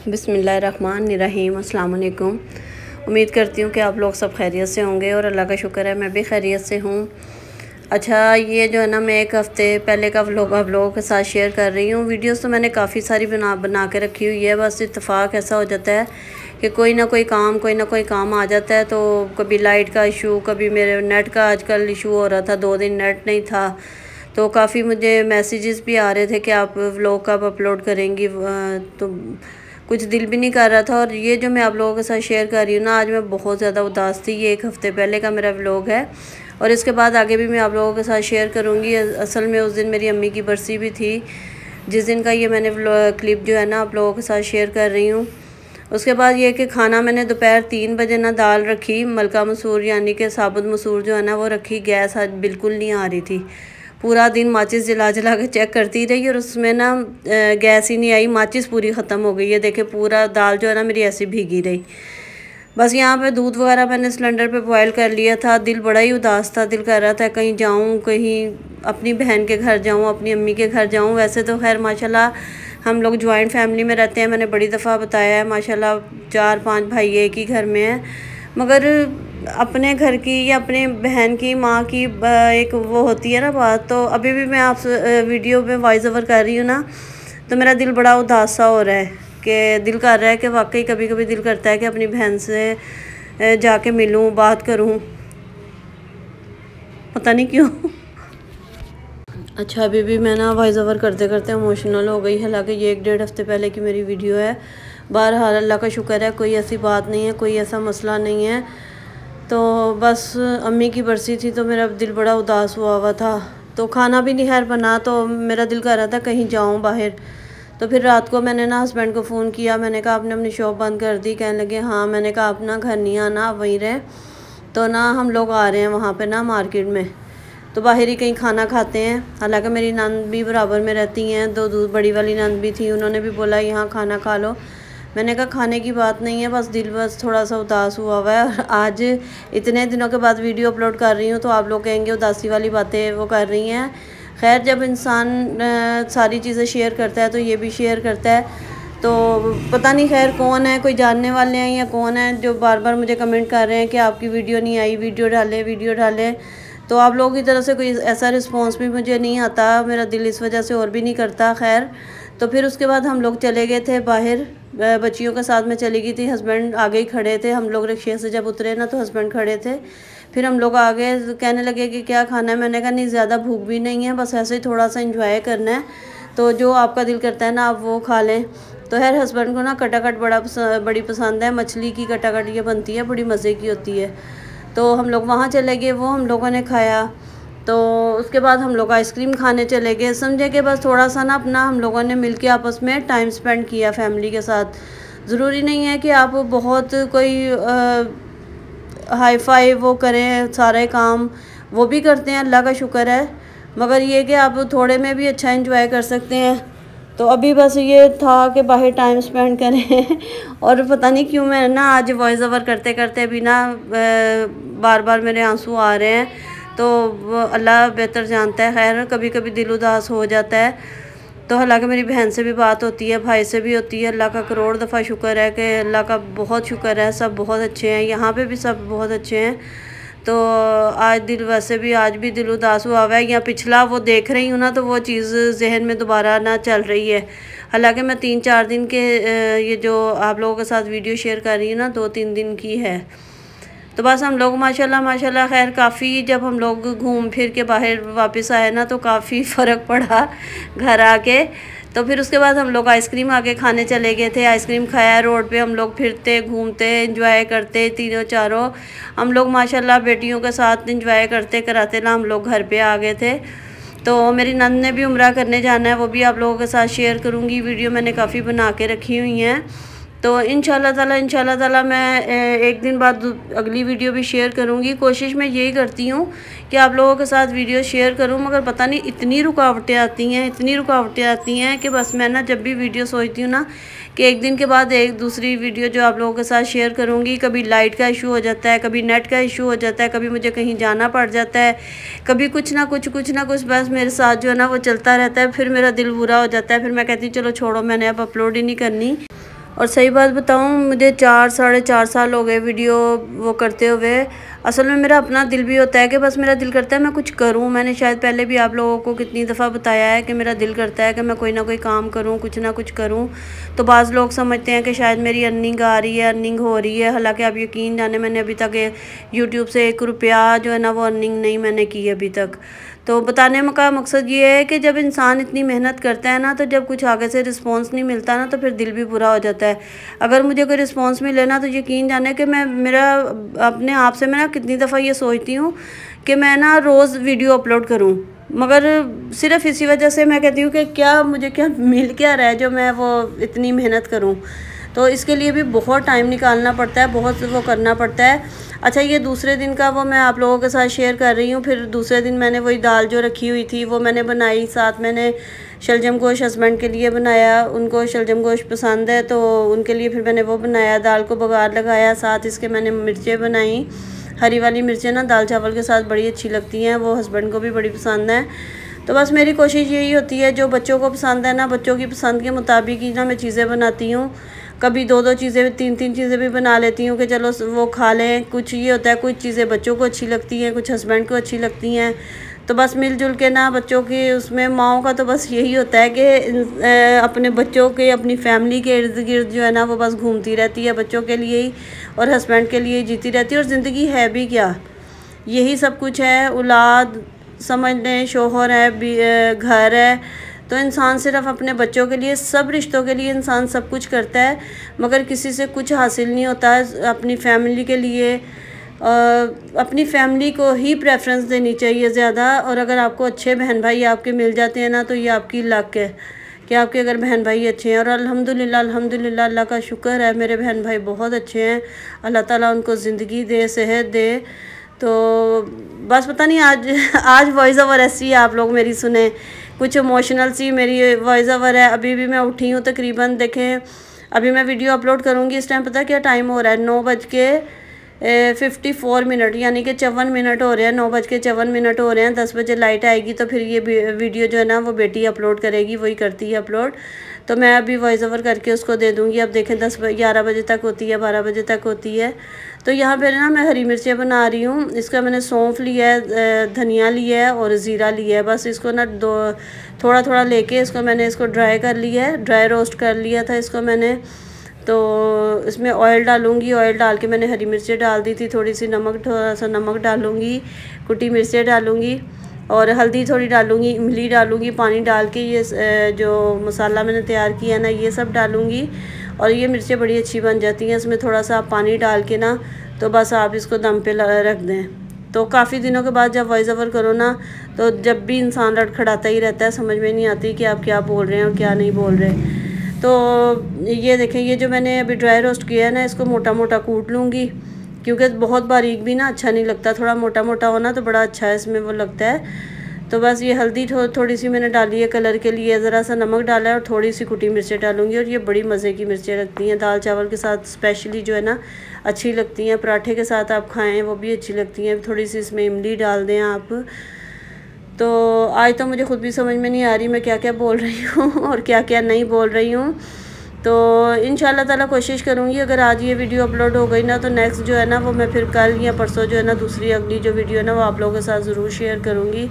बिस्मिल्लाहिर्रहमानिर्रहीम। अस्सलाम वालेकुम। उम्मीद करती हूँ कि आप लोग सब खैरियत से होंगे और अल्लाह का शुक्र है मैं भी खैरियत से हूँ। अच्छा, ये जो है ना, मैं एक हफ़्ते पहले का व्लॉग आप लोगों के साथ शेयर कर रही हूँ। वीडियोस तो मैंने काफ़ी सारी बना के रखी हुई है, बस इत्तेफाक ऐसा हो जाता है कि कोई ना कोई काम आ जाता है। तो कभी लाइट का इशू, कभी मेरे नेट का आजकल इशू हो रहा था, 2 दिन नेट नहीं था। तो काफ़ी मुझे मैसेजेस भी आ रहे थे कि आप व्लॉग कब अपलोड करेंगी, तो कुछ दिल भी नहीं कर रहा था। और ये जो मैं आप लोगों के साथ शेयर कर रही हूँ ना, आज मैं बहुत ज़्यादा उदास थी। ये एक हफ़्ते पहले का मेरा व्लॉग है और इसके बाद आगे भी मैं आप लोगों के साथ शेयर करूँगी। असल में उस दिन मेरी अम्मी की बरसी भी थी, जिस दिन का ये मैंने क्लिप जो है ना आप लोगों के साथ शेयर कर रही हूँ। उसके बाद ये कि खाना मैंने दोपहर 3 बजे ना दाल रखी, मलका मसूर यानी कि साबुत मसूर जो है ना वो रखी। गैस आज बिल्कुल नहीं आ रही थी, पूरा दिन माचिस जला के चेक करती रही और उसमें ना गैस ही नहीं आई, माचिस पूरी ख़त्म हो गई है। देखे पूरा दाल जो है ना मेरी ऐसी भीगी रही। बस यहाँ पे दूध वगैरह मैंने सिलेंडर पे बॉयल कर लिया था। दिल बड़ा ही उदास था, दिल कर रहा था कहीं जाऊँ, कहीं अपनी बहन के घर जाऊँ, अपनी अम्मी के घर जाऊँ। वैसे तो खैर माशाल्लाह हम लोग जॉइंट फैमिली में रहते हैं, मैंने बड़ी दफ़ा बताया है। माशाल्लाह 4-5 भाई एक ही घर में हैं, मगर अपने घर की या अपने बहन की माँ की एक वो होती है ना बात। तो अभी भी मैं आप वीडियो में वॉइस ओवर कर रही हूँ ना, तो मेरा दिल बड़ा उदास सा हो रहा है कि दिल कर रहा है कि वाकई कभी कभी दिल करता है कि अपनी बहन से जाके मिलूँ, बात करूँ, पता नहीं क्यों। अच्छा, अभी भी मैं ना वॉइस ओवर करते करते इमोशनल हो गई। हालांकि ये 1-1.5 हफ्ते पहले की मेरी वीडियो है। बहरहाल अल्लाह का शुक्र है, कोई ऐसी बात नहीं है, कोई ऐसा मसला नहीं है। तो बस अम्मी की बरसी थी तो मेरा दिल बड़ा उदास हुआ था। तो खाना भी नहीं खैर बना, तो मेरा दिल कर रहा था कहीं जाऊं बाहर। तो फिर रात को मैंने ना हस्बैंड को फ़ोन किया, मैंने कहा आपने अपनी शॉप बंद कर दी? कहने लगे हाँ। मैंने कहा आप ना घर नहीं आना, आप वहीं रहें। तो ना हम लोग आ रहे हैं वहाँ पे ना मार्केट में, तो बाहर ही कहीं खाना खाते हैं। हालांकि मेरी नंद भी बराबर में रहती हैं, दो बड़ी वाली नंद भी थी, उन्होंने भी बोला यहाँ खाना खा लो। मैंने कहा खाने की बात नहीं है, बस दिल बस थोड़ा सा उदास हुआ है। और आज इतने दिनों के बाद वीडियो अपलोड कर रही हूँ तो आप लोग कहेंगे उदासी वाली बातें वो कर रही हैं। खैर, जब इंसान सारी चीज़ें शेयर करता है तो ये भी शेयर करता है। तो पता नहीं खैर कौन है, कोई जानने वाले हैं या कौन है जो बार बार मुझे कमेंट कर रहे हैं कि आपकी वीडियो नहीं आई, वीडियो डालें। तो आप लोगों की तरफ से कोई ऐसा रिस्पॉन्स भी मुझे नहीं आता, मेरा दिल इस वजह से और भी नहीं करता। खैर, तो फिर उसके बाद हम लोग चले गए थे बाहर, बच्चियों के साथ में चली गई थी। हस्बैंड आगे ही खड़े थे, हम लोग रिक्शे से जब उतरे ना तो हस्बैंड खड़े थे। फिर हम लोग आगे कहने लगे कि क्या खाना है। मैंने कहा नहीं, ज़्यादा भूख भी नहीं है, बस ऐसे ही थोड़ा सा इंजॉय करना है, तो जो आपका दिल करता है ना आप वो खा लें। तो खैर हस्बैंड को ना कटाकट बड़ी पसंद है, मछली की कटाकट ये बनती है, बड़ी मज़े की होती है। तो हम लोग वहाँ चले गए, वो हम लोगों ने खाया। तो उसके बाद हम लोग आइसक्रीम खाने चले गए। समझे कि बस थोड़ा सा ना अपना हम लोगों ने मिलके आपस में टाइम स्पेंड किया फैमिली के साथ। ज़रूरी नहीं है कि आप बहुत कोई हाई फाई वो करें, सारे काम वो भी करते हैं, अल्लाह का शुक्र है, मगर ये कि आप थोड़े में भी अच्छा एंजॉय कर सकते हैं। तो अभी बस ये था कि बाहर टाइम स्पेंड करें। और पता नहीं क्यों मैं ना आज वॉइस ओवर करते करते भी ना बार बार मेरे आंसू आ रहे हैं। तो अल्लाह बेहतर जानता है। खैर, कभी कभी दिल उदास हो जाता है। तो हालांकि मेरी बहन से भी बात होती है, भाई से भी होती है। अल्लाह का करोड़ दफ़ा शुक्र है कि अल्लाह का बहुत शुक्र है, सब बहुत अच्छे हैं, यहाँ पे भी सब बहुत अच्छे हैं। तो आज दिल वैसे भी आज भी दिल उदास हुआ है, या पिछला वो देख रही हूँ ना तो वो चीज़ जहन में दोबारा ना चल रही है। हालांकि मैं 3-4 दिन के ये जो आप लोगों के साथ वीडियो शेयर कर रही हूँ ना 2-3 दिन की है। तो बस हम लोग माशाल्लाह खैर काफ़ी जब हम लोग घूम फिर के बाहर वापस आए ना तो काफ़ी फ़र्क पड़ा घर आके। तो फिर उसके बाद हम लोग आइसक्रीम आके खाने चले गए थे। आइसक्रीम खाया, रोड पे हम लोग फिरते घूमते एंजॉय करते, तीनों चारों हम लोग माशाल्लाह बेटियों के साथ एंजॉय करते कराते ना हम लोग घर पे आ गए थे। तो मेरी नंद ने भी उम्रा करने जाना है, वो भी आप लोगों के साथ शेयर करूँगी। वीडियो मैंने काफ़ी बना के रखी हुई हैं। तो इंशाल्लाह ताला मैं एक दिन बाद अगली वीडियो भी शेयर करूँगी। कोशिश मैं यही करती हूँ कि आप लोगों के साथ वीडियो शेयर करूँ, मगर पता नहीं इतनी रुकावटें आती हैं कि बस मैं ना जब भी वीडियो सोचती हूँ ना कि एक दिन के बाद एक दूसरी वीडियो जो आप लोगों के साथ शेयर करूँगी, कभी लाइट का इशू हो जाता है, कभी नेट का इशू हो जाता है, कभी मुझे कहीं जाना पड़ जाता है, कभी कुछ ना कुछ बस मेरे साथ जो है ना वो चलता रहता है। फिर मेरा दिल बुरा हो जाता है, फिर मैं कहती हूँ चलो छोड़ो, मैंने अब अपलोड ही नहीं करनी। और सही बात बताऊँ, मुझे 4-4.5 साल हो गए वीडियो वो करते हुए। असल में मेरा अपना दिल भी होता है कि बस मेरा दिल करता है मैं कुछ करूँ। मैंने शायद पहले भी आप लोगों को कितनी दफ़ा बताया है कि मेरा दिल करता है कि मैं कोई ना कोई काम करूँ, कुछ ना कुछ करूँ। तो बाज़ लोग समझते हैं कि शायद मेरी अर्निंग आ रही है, अर्निंग हो रही है, हालांकि आप यकीन जाने मैंने अभी तक यूट्यूब से 1 रुपया जो है ना वो अर्निंग नहीं मैंने की अभी तक। तो बताने का मकसद ये है कि जब इंसान इतनी मेहनत करता है ना, तो जब कुछ आगे से रिस्पांस नहीं मिलता ना, तो फिर दिल भी बुरा हो जाता है। अगर मुझे कोई रिस्पांस मिले ना, तो यकीन जाने कि मैं अपने आप से मैं ना कितनी दफ़ा ये सोचती हूँ कि मैं ना रोज़ वीडियो अपलोड करूँ, मगर सिर्फ़ इसी वजह से मैं कहती हूँ कि मुझे क्या मिल क्या रहा है जो मैं वो इतनी मेहनत करूँ। तो इसके लिए भी बहुत टाइम निकालना पड़ता है, बहुत वो करना पड़ता है। अच्छा, ये दूसरे दिन का वो मैं आप लोगों के साथ शेयर कर रही हूँ। फिर दूसरे दिन मैंने वही दाल जो रखी हुई थी वो मैंने बनाई, साथ मैंने शलजम गोश्त हस्बैंड के लिए बनाया, उनको शलजम गोश्त पसंद है तो उनके लिए फिर मैंने वो बनाया, दाल को बघार लगाया, साथ इसके मैंने मिर्चें बनाई। हरी वाली मिर्चें ना दाल चावल के साथ बड़ी अच्छी लगती हैं, वो हस्बैंड को भी बड़ी पसंद है। तो बस मेरी कोशिश यही होती है, जो बच्चों को पसंद है ना, बच्चों की पसंद के मुताबिक ही ना मैं चीज़ें बनाती हूँ। कभी 2-2 चीज़ें, 3-3 चीज़ें भी बना लेती हूँ कि चलो वो खा लें। कुछ ये होता है, कुछ चीज़ें बच्चों को अच्छी लगती हैं, कुछ हस्बैंड को अच्छी लगती हैं। तो बस मिलजुल के ना बच्चों की उसमें माँओं का तो बस यही होता है कि अपने बच्चों के, अपनी फैमिली के इर्द गिर्द जो है ना वो बस घूमती रहती है, बच्चों के लिए ही और हस्बैंड के लिए ही जीती रहती है। और ज़िंदगी है भी क्या, यही सब कुछ है। औलाद समझ लें, शोहर है, घर है, तो इंसान सिर्फ अपने बच्चों के लिए, सब रिश्तों के लिए इंसान सब कुछ करता है, मगर किसी से कुछ हासिल नहीं होता है। अपनी फैमिली के लिए अपनी फैमिली को ही प्रेफरेंस देनी चाहिए ज़्यादा। और अगर आपको अच्छे बहन भाई आपके मिल जाते हैं ना, तो ये आपकी लक है कि आपके अगर बहन भाई अच्छे हैं। और अल्हम्दुलिल्लाह अल्लाह का शुक्र है, मेरे बहन भाई बहुत अच्छे हैं। अल्लाह ताला उनको ज़िंदगी दे, सेहत दे। तो बस पता नहीं आज वॉइस ओवर ऐसी आप लोग मेरी सुने, कुछ इमोशनल सी मेरी वॉइस ओवर है। अभी भी मैं उठी हूँ तकरीबन, देखें अभी मैं वीडियो अपलोड करूँगी, इस टाइम पता क्या टाइम हो रहा है, 9:54, यानी कि 54 मिनट हो रहे हैं, 9:54 हो रहे हैं। 10 बजे लाइट आएगी तो फिर ये वीडियो जो है ना वो बेटी अपलोड करेगी, वही करती है अपलोड। तो मैं अभी वॉइस ओवर करके उसको दे दूँगी। अब देखें 11 बजे तक होती है, 12 बजे तक होती है। तो यहाँ पर ना मैं हरी मिर्चें बना रही हूँ। इसका मैंने सौंफ लिया है, धनिया लिया है और ज़ीरा लिया है। बस इसको ना थोड़ा थोड़ा लेके इसको ड्राई कर लिया है, ड्राई रोस्ट कर लिया था इसको मैंने। तो इसमें ऑयल डालूँगी, ऑयल डाल के मैंने हरी मिर्चें डाल दी थी, थोड़ा सा नमक डालूँगी, कुटी मिर्चें डालूँगी और हल्दी थोड़ी डालूँगी, इमली डालूँगी, पानी डाल के ये जो मसाला मैंने तैयार किया ना ये सब डालूँगी। और ये मिर्चें बड़ी अच्छी बन जाती हैं। इसमें थोड़ा सा पानी डाल के ना, तो बस आप इसको दम पे रख दें। तो काफ़ी दिनों के बाद जब वॉइस ओवर करो ना, तो जब भी इंसान लड़खड़ाता ही रहता है, समझ में नहीं आती कि आप क्या बोल रहे हैं और क्या नहीं बोल रहे। तो ये देखें, ये जो मैंने अभी ड्राई रोस्ट किया है ना, इसको मोटा मोटा कूट लूँगी, क्योंकि बहुत बारीक भी ना अच्छा नहीं लगता, थोड़ा मोटा मोटा होना तो बड़ा अच्छा है इसमें वो लगता है। तो बस ये हल्दी थोड़ी सी मैंने डाली है कलर के लिए, ज़रा सा नमक डाला है और थोड़ी सी कुटी मिर्चें डालूँगी। और ये बड़ी मज़े की मिर्चें लगती हैं, दाल चावल के साथ स्पेशली जो है ना अच्छी लगती हैं, पराठे के साथ आप खाएं वो भी अच्छी लगती हैं। थोड़ी सी इसमें इमली डाल दें आप। तो आज तो मुझे ख़ुद भी समझ में नहीं आ रही मैं क्या क्या बोल रही हूँ और क्या क्या नहीं बोल रही हूँ। तो इंशाल्लाह ताला कोशिश करूँगी, अगर आज ये वीडियो अपलोड हो गई ना, तो नेक्स्ट जो है ना वो मैं फिर कल या परसों जो है ना दूसरी अगली जो वीडियो है ना वो आप लोगों के साथ ज़रूर शेयर करूँगी।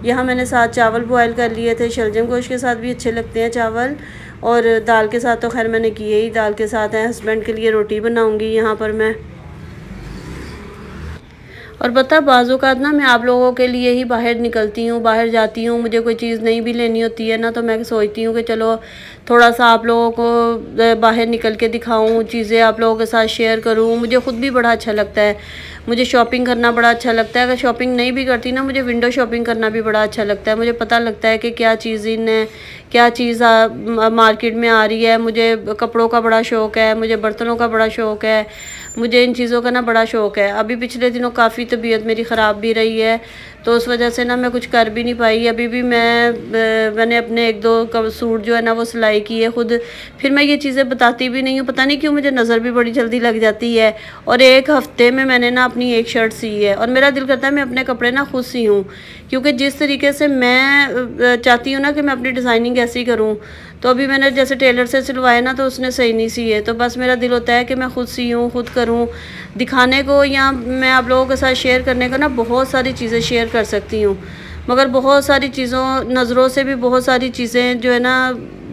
यहाँ मैंने साथ चावल बॉयल कर लिए थे, शलजम गोश्त के साथ भी अच्छे लगते हैं चावल, और दाल के साथ तो खैर मैंने किए ही, दाल के साथ है। हस्बैंड के लिए रोटी बनाऊँगी यहाँ पर मैं। और बता बाज़ औक़ात ना मैं आप लोगों के लिए ही बाहर निकलती हूँ, बाहर जाती हूँ, मुझे कोई चीज़ नहीं भी लेनी होती है ना, तो मैं सोचती हूँ कि चलो थोड़ा सा आप लोगों को बाहर निकल के दिखाऊँ, चीज़ें आप लोगों के साथ शेयर करूँ। मुझे ख़ुद भी बड़ा अच्छा लगता है। मुझे शॉपिंग करना बड़ा अच्छा लगता है। अगर शॉपिंग नहीं भी करती ना, मुझे विंडो शॉपिंग करना भी बड़ा अच्छा लगता है। मुझे पता लगता है कि क्या चीज़ क्या चीज़ मार्केट में आ रही है। मुझे कपड़ों का बड़ा शौक़ है, मुझे बर्तनों का बड़ा शौक़ है, मुझे इन चीज़ों का ना बड़ा शौक़ है। अभी पिछले दिनों काफ़ी तबीयत मेरी ख़राब भी रही है, तो उस वजह से ना मैं कुछ कर भी नहीं पाई। अभी भी मैंने अपने 1-2 सूट जो है ना वो सिलाई की है खुद। फिर मैं ये चीज़ें बताती भी नहीं हूँ, पता नहीं क्यों मुझे नज़र भी बड़ी जल्दी लग जाती है। और 1 हफ़्ते में मैंने ना अपनी 1 शर्ट सी है, और मेरा दिल करता है मैं अपने कपड़े ना खुद सी हूँ, क्योंकि जिस तरीके से मैं चाहती हूँ ना कि मैं अपनी डिज़ाइनिंग ऐसी करूँ। तो अभी मैंने जैसे टेलर से सिलवाए ना, तो उसने सही नहीं सिए, तो बस मेरा दिल होता है कि मैं खुद सी हूँ, खुद करूँ। दिखाने को या मैं आप लोगों के साथ शेयर करने का ना बहुत सारी चीज़ें शेयर कर सकती हूँ, मगर बहुत सारी चीज़ों नज़रों से भी बहुत सारी चीज़ें जो है ना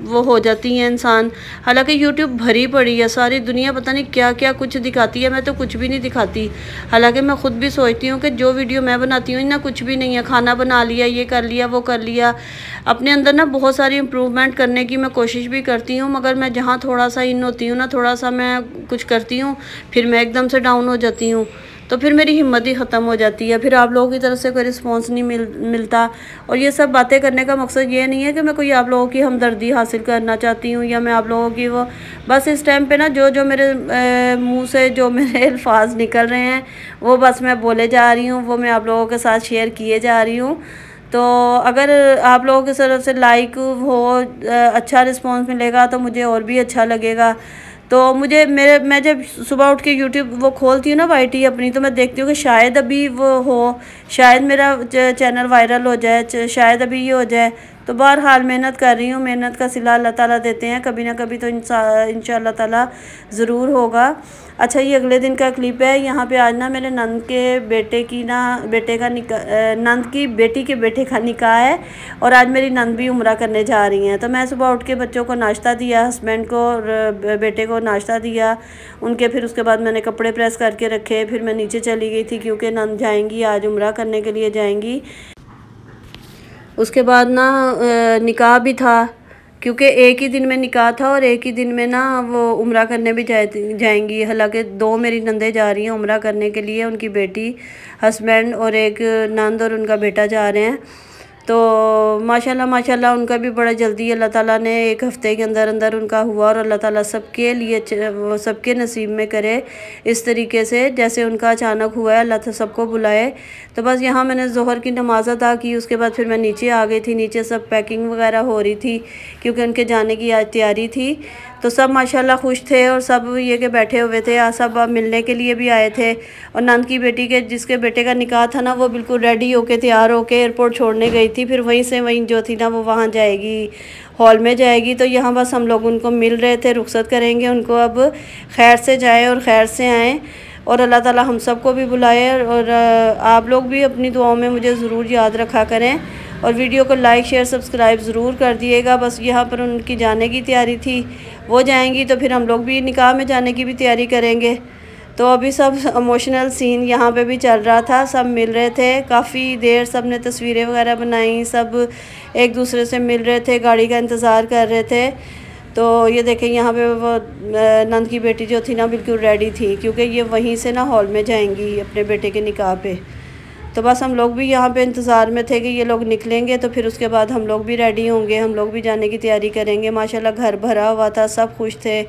वो हो जाती हैं इंसान। हालांकि यूट्यूब भरी पड़ी है, सारी दुनिया पता नहीं क्या क्या कुछ दिखाती है, मैं तो कुछ भी नहीं दिखाती। हालांकि मैं खुद भी सोचती हूँ कि जो वीडियो मैं बनाती हूँ ना कुछ भी नहीं है, खाना बना लिया, ये कर लिया, वो कर लिया। अपने अंदर ना बहुत सारी इम्प्रूवमेंट करने की मैं कोशिश भी करती हूँ, मगर मैं जहाँ थोड़ा सा इन होती हूँ ना, थोड़ा सा मैं कुछ करती हूँ, फिर मैं एकदम से डाउन हो जाती हूँ, तो फिर मेरी हिम्मत ही ख़त्म हो जाती है। फिर आप लोगों की तरफ से कोई रिस्पांस नहीं मिलता। और ये सब बातें करने का मकसद ये नहीं है कि मैं कोई आप लोगों की हमदर्दी हासिल करना चाहती हूँ, या मैं आप लोगों की वो, बस इस टाइम पे ना जो मेरे मुंह से जो मेरे अल्फाज निकल रहे हैं वो बस मैं बोले जा रही हूँ, वो मैं आप लोगों के साथ शेयर किए जा रही हूँ। तो अगर आप लोगों की तरफ से लाइक हो, अच्छा रिस्पॉन्स मिलेगा तो मुझे और भी अच्छा लगेगा। तो मैं जब सुबह उठ के यूट्यूब वो खोलती हूँ ना वाईटी अपनी, तो मैं देखती हूँ कि शायद अभी वो हो, शायद मेरा चैनल वायरल हो जाए, शायद अभी ये हो जाए। तो बहरहाल मेहनत कर रही हूँ, मेहनत का सिला अल्लाह ताला देते हैं, कभी ना कभी तो इंशाअल्लाह ताला ज़रूर होगा। अच्छा, ये अगले दिन का क्लिप है। यहाँ पे आज ना मेरे नंद के बेटे का नंद की बेटी के बेटे का निकाह है, और आज मेरी नंद भी उम्रा करने जा रही हैं। तो मैं सुबह उठ के बच्चों को नाश्ता दिया, हस्बैंड को और बेटे को नाश्ता दिया उनके, फिर उसके बाद मैंने कपड़े प्रेस करके रखे, फिर मैं नीचे चली गई थी क्योंकि नंद जाएंगी आज उम्रा करने के लिए जाएंगी। उसके बाद ना निकाह भी था, क्योंकि एक ही दिन में निकाह था और एक ही दिन में ना वो उम्रा करने भी जाएंगी। हालांकि 2 मेरी नंदें जा रही हैं उम्रा करने के लिए, उनकी बेटी, हस्बैंड और एक नंद और उनका बेटा जा रहे हैं। तो माशाल्लाह उनका भी बड़ा जल्दी अल्लाह ताला ने 1 हफ़्ते के अंदर अंदर उनका हुआ, और अल्लाह ताला सबके लिए सबके नसीब में करे इस तरीके से जैसे उनका अचानक हुआ है, अल्लाह ताला सबको बुलाए। तो बस यहाँ मैंने ज़ोहर की नमाज़ अदा की, उसके बाद फिर मैं नीचे आ गई थी। नीचे सब पैकिंग वगैरह हो रही थी क्योंकि उनके जाने की आज तैयारी थी। तो सब माशाल्लाह खुश थे, और सब ये के बैठे हुए थे, सब मिलने के लिए भी आए थे। और नंद की बेटी के जिसके बेटे का निकाह था ना, वो बिल्कुल रेडी होके तैयार होके एयरपोर्ट छोड़ने गई थी, फिर वहीं से वहीं जो थी ना वो वहाँ जाएगी, हॉल में जाएगी। तो यहाँ बस हम लोग उनको मिल रहे थे, रुखसत करेंगे उनको, अब खैर से जाए और खैर से आएँ, और अल्लाह ताला हम सबको भी बुलाए। और आप लोग भी अपनी दुआओं में मुझे ज़रूर याद रखा करें, और वीडियो को लाइक शेयर सब्सक्राइब ज़रूर कर दिएगा। बस यहाँ पर उनकी जाने की तैयारी थी, वो जाएंगी तो फिर हम लोग भी निकाह में जाने की भी तैयारी करेंगे। तो अभी सब इमोशनल सीन यहाँ पे भी चल रहा था, सब मिल रहे थे, काफ़ी देर सब ने तस्वीरें वगैरह बनाई, सब एक दूसरे से मिल रहे थे, गाड़ी का इंतज़ार कर रहे थे। तो ये देखें यहाँ पे वो नंद की बेटी जो थी ना बिल्कुल रेडी थी, क्योंकि ये वहीं से ना हॉल में जाएंगी अपने बेटे के निकाह पे। तो बस हम लोग भी यहाँ पे इंतज़ार में थे कि ये लोग निकलेंगे, तो फिर उसके बाद हम लोग भी रेडी होंगे, हम लोग भी जाने की तैयारी करेंगे। माशाल्लाह घर भरा हुआ था, सब खुश थे,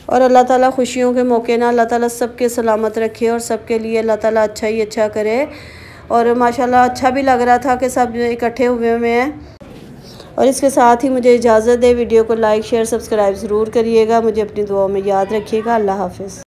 और अल्लाह ताला खुशियों के मौके ना अल्लाह ताला सबके सलामत रखे, और सबके लिए अल्लाह ताला अच्छा ही अच्छा करे। और माशाल्लाह अच्छा भी लग रहा था कि सब इकट्ठे हुए हैं। और इसके साथ ही मुझे इजाज़त दे, वीडियो को लाइक शेयर सब्सक्राइब ज़रूर करिएगा, मुझे अपनी दुआओं में याद रखिएगा। अल्लाह हाफ़िज़।